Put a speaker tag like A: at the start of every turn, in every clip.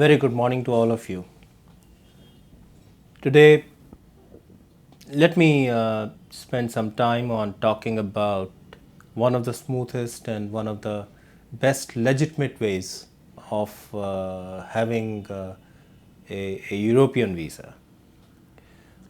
A: Very good morning to all of you. Today, let me spend some time on talking about one of the smoothest and one of the best legitimate ways of having a European visa.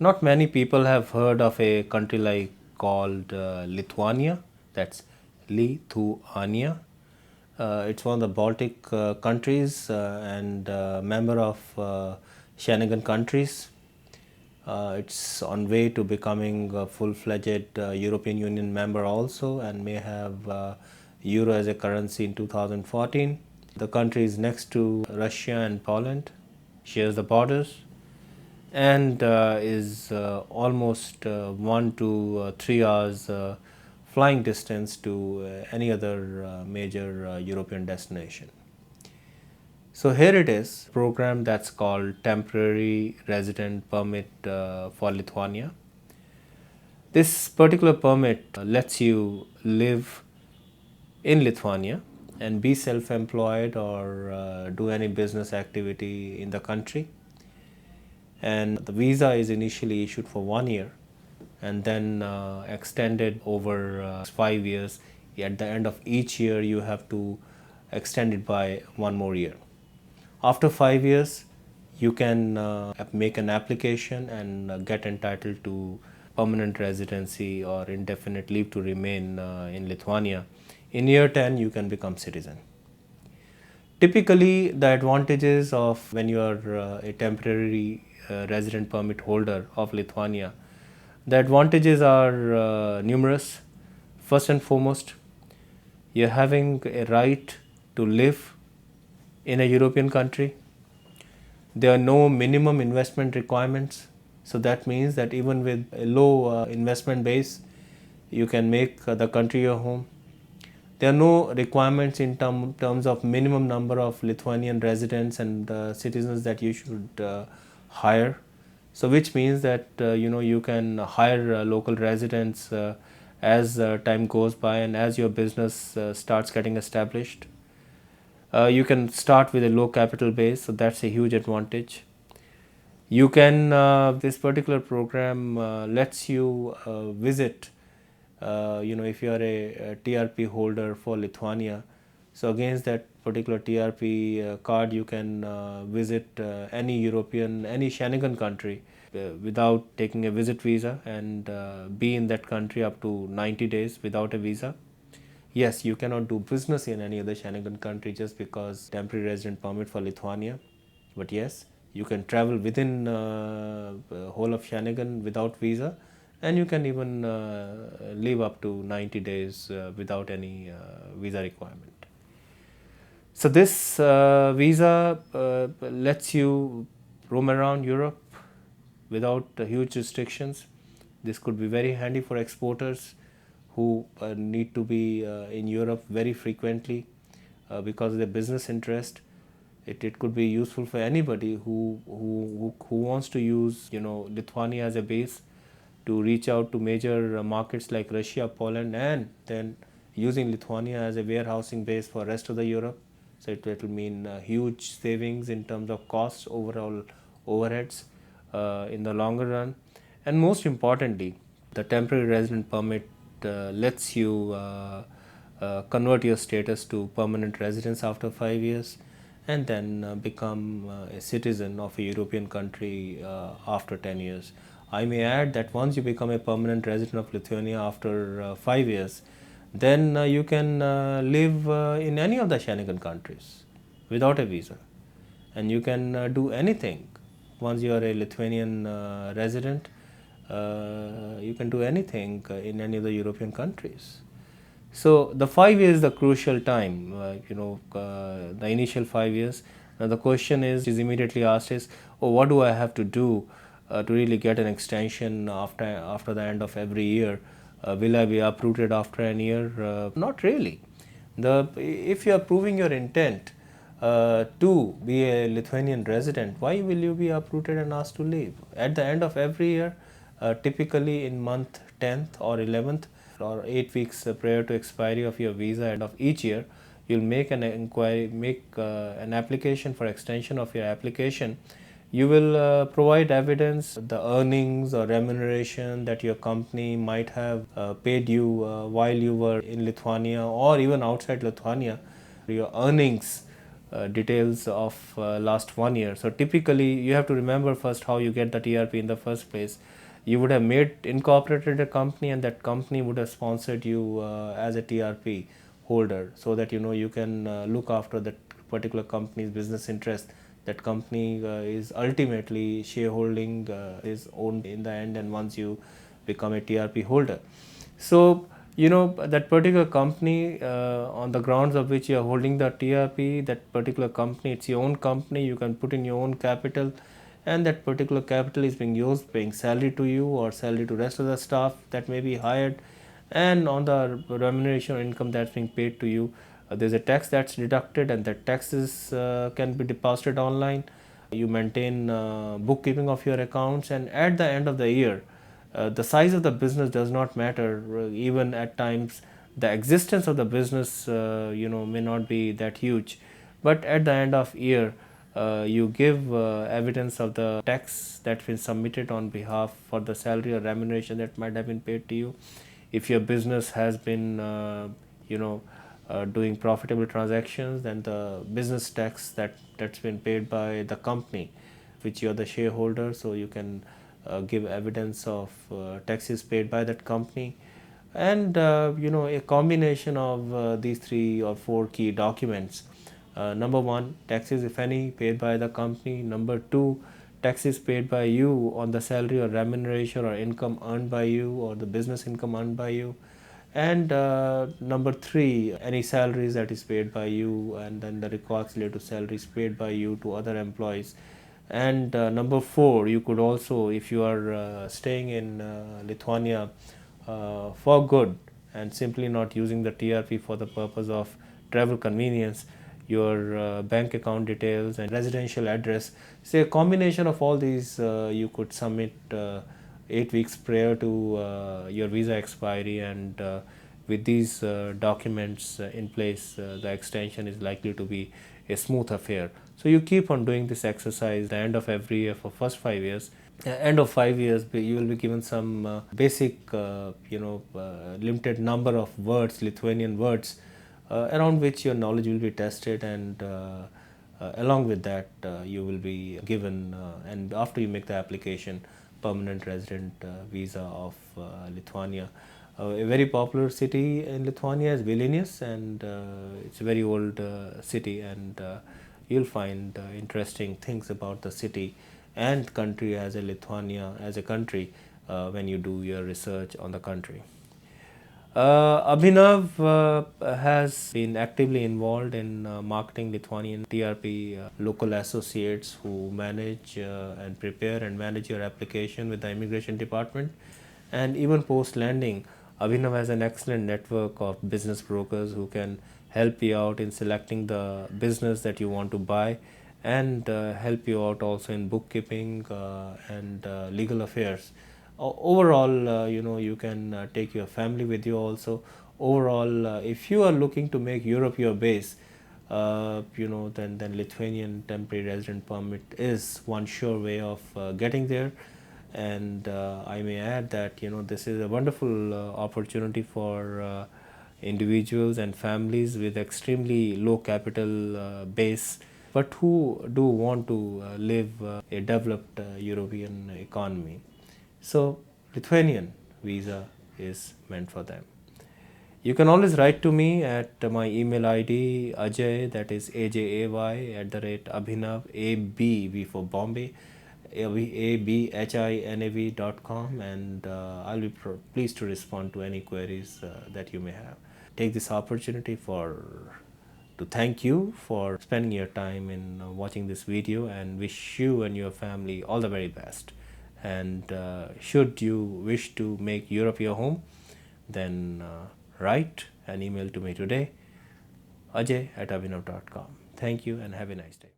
A: Not many people have heard of a country like called Lithuania. That's Lithuania. It's one of the Baltic countries and member of Schengen countries. It's on way to becoming a full-fledged European Union member also, and may have euro as a currency in 2014. The country is next to Russia and Poland, shares the borders, and is almost 1 to 3 hours flying distance to any other major European destination. So here it is, program that's called Temporary Resident Permit for Lithuania. This particular permit lets you live in Lithuania and be self-employed or do any business activity in the country. And the visa is initially issued for 1 year and then extended over 5 years. At the end of each year, you have to extend it by one more year. After 5 years, you can make an application and get entitled to permanent residency or indefinite leave to remain in Lithuania. In year 10, you can become citizen. Typically, the advantages of when you are a temporary resident permit holder of Lithuania, the advantages are numerous. First and foremost, you're having a right to live in a European country. There are no minimum investment requirements. So that means that even with a low investment base, you can make the country your home. There are no requirements in terms of minimum number of Lithuanian residents and citizens that you should hire. So which means that you can hire local residents as time goes by and as your business starts getting established. You can start with a low capital base, so that's a huge advantage. You can this particular program lets you visit if you are a TRP holder for Lithuania. So against that particular TRP card, you can visit any European, any Schengen country without taking a visit visa and be in that country up to 90 days without a visa. Yes, you cannot do business in any other Schengen country just because temporary resident permit for Lithuania. But yes, you can travel within whole of Schengen without visa, and you can even live up to 90 days without any visa requirement. So this visa lets you roam around Europe without huge restrictions. This could be very handy for exporters who need to be in Europe very frequently because of their business interest. It could be useful for anybody who wants to use Lithuania as a base to reach out to major markets like Russia, Poland, and then using Lithuania as a warehousing base for rest of the Europe. So it will mean huge savings in terms of costs, overall overheads in the longer run. And most importantly, the temporary resident permit lets you convert your status to permanent residence after 5 years and then become a citizen of a European country after 10 years. I may add that once you become a permanent resident of Lithuania after 5 years, then you can live in any of the Schengen countries without a visa, and you can do anything. Once you are a Lithuanian resident, you can do anything in any of the European countries. So the 5 years is the crucial time, the initial 5 years. Now the question is immediately asked is, oh, what do I have to do to really get an extension after the end of every year? Will I be uprooted after an year? Not really. If you are proving your intent to be a Lithuanian resident, why will you be uprooted and asked to leave? At the end of every year, typically in month 10th or 11th or 8 weeks prior to expiry of your visa end of each year, you'll make an inquiry, make an application for extension of your application. You will provide evidence, the earnings or remuneration that your company might have paid you while you were in Lithuania or even outside Lithuania, your earnings details of last 1 year. So typically you have to remember first how you get the TRP in the first place. You would have incorporated a company, and that company would have sponsored you as a TRP holder, so that you can look after that particular company's business interest. That company is ultimately shareholding is owned in the end, and once you become a TRP holder. So that particular company, on the grounds of which you are holding the TRP, that particular company, it's your own company, you can put in your own capital, and that particular capital is being used paying salary to you or salary to rest of the staff that may be hired, and on the remuneration or income that's being paid to you, there's a tax that's deducted, and that taxes can be deposited online. You maintain bookkeeping of your accounts, and at the end of the year, the size of the business does not matter. Even at times, the existence of the business may not be that huge, but at the end of year, you give evidence of the tax that's been submitted on behalf for the salary or remuneration that might have been paid to you. If your business has been doing profitable transactions, then the business tax that's been paid by the company which you are the shareholder, so you can give evidence of taxes paid by that company. And a combination of these 3 or 4 key documents. Number one, taxes, if any, paid by the company. Number two, taxes paid by you on the salary or remuneration or income earned by you, or the business income earned by you. And number three, any salaries that is paid by you, and then the records related to salaries paid by you to other employees. And number four, you could also, if you are staying in Lithuania for good and simply not using the TRP for the purpose of travel convenience, your bank account details and residential address. Say a combination of all these you could submit 8 weeks prior to your visa expiry, and with these documents in place, the extension is likely to be a smooth affair. So you keep on doing this exercise at the end of every year for first 5 years. End of 5 years, you will be given some basic limited number of words, Lithuanian words, around which your knowledge will be tested, and along with that you will be given, and after you make the application, permanent resident visa of Lithuania. A very popular city in Lithuania is Vilnius, and it's a very old city, and you'll find interesting things about the city and country as a Lithuania as a country when you do your research on the country. Abhinav has been actively involved in marketing Lithuanian TRP local associates who manage and prepare and manage your application with the immigration department. And even post landing, Abhinav has an excellent network of business brokers who can help you out in selecting the business that you want to buy, and help you out also in bookkeeping and legal affairs. Overall, you can take your family with you also. Overall, if you are looking to make Europe your base, then Lithuanian temporary resident permit is one sure way of getting there. And I may add that this is a wonderful opportunity for individuals and families with extremely low capital base, but who do want to live a developed European economy. So Lithuanian visa is meant for them. You can always write to me at my email ID Ajay, that is AJAY @Abhinav, ABV for Bombay, abhinav.com, and I'll be pleased to respond to any queries that you may have. Take this opportunity to thank you for spending your time in watching this video, and wish you and your family all the very best. And should you wish to make Europe your home, then write an email to me today, Ajay @Abhinav.com. Thank you and have a nice day.